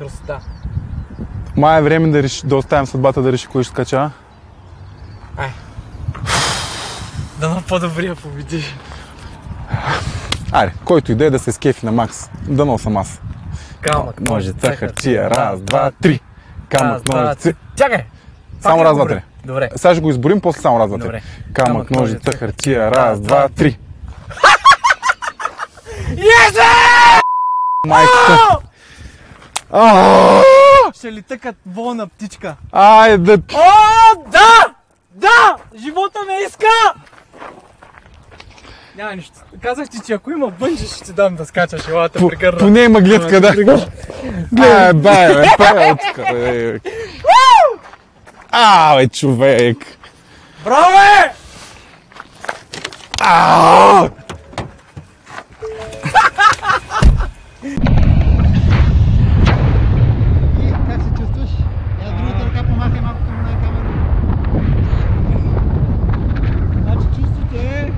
красота. Май е време да оставим съдбата да реши кой ще скача. Ай. Дано по-добрия победи. Айде, който иде да се скефи на Макс. Дано съм аз. Камък, ножица, хартия. Раз, два, три. Камък, ножица. Чакай! Само раз, два, три. Добре. Сега ще го изборим, после само раз, два, три. Добре. Камък, ножица, хартия. Раз, два, три. Еже! Майката. Ще ли тъкат волна птичка? Айде. О, да! Да! Живота ме иска! Няма нищо. Казах ти, че ако има бънджи, ще ти дам да скачаш. Ела те прегърна. Поне има гледка, да. Гледай, бе, пая тук, бе. Бе, човек. Браво, бе! Как се чувстваш? Другата ръка помахай малко към камера. Значи чувството е...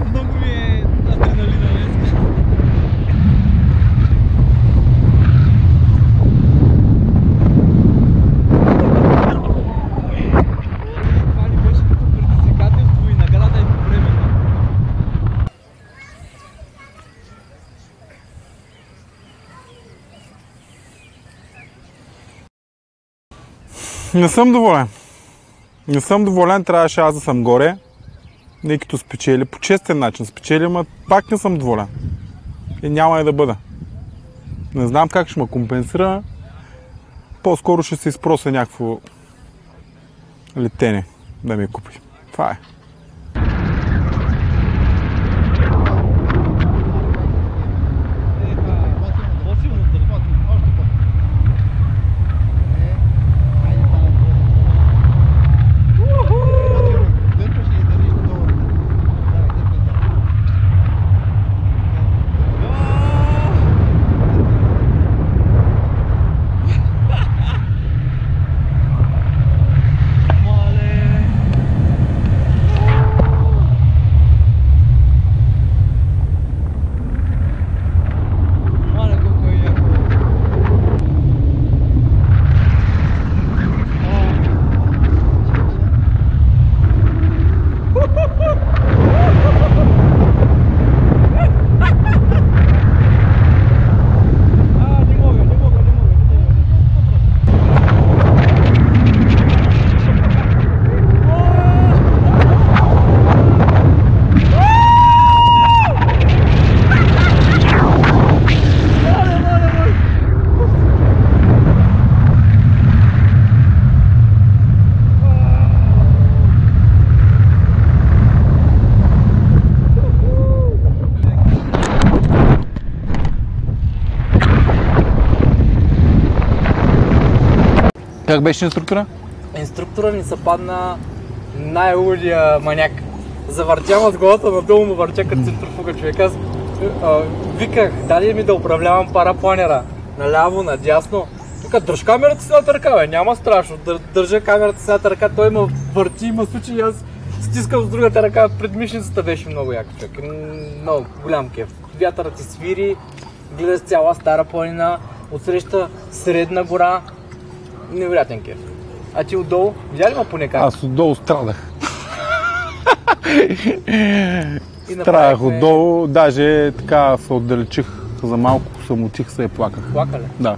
много ми е адреналина днес. Това ни беше като предизвикателство и награда едновременно. Не съм доволен. Не съм доволен, трябваше аз да съм горе. Не като спечели, по честен начин спечели, но пак не съм доволен. И няма и да бъда. Не знам как ще ме компенсира. По-скоро ще се изпрося някакво летене да ми купи. Това е. Как беше инструктора? Инструктора ни се падна най-лудия маняк. Завъртя с главата надолу, му въртя като центрофуга, човек. Аз виках, дали ми да управлявам парапланера. Наляво, надясно. Тук дръж камерата си на ръка, бе, няма страшно. Държа камерата си на ръка, той ме върти, има случай и аз стискам с другата ръка. Предмишницата беше много яка, човек. Много голям кеф. Вятърът ти свири, гледаш цяла Стара планина, отсреща средна гора. Невероятен кеф. А ти отдолу, видя ли ма поне как? Аз отдолу страдах. Страдах отдолу, даже така се отдалечих за малко, самотих се и плаках. Плака ли? Да.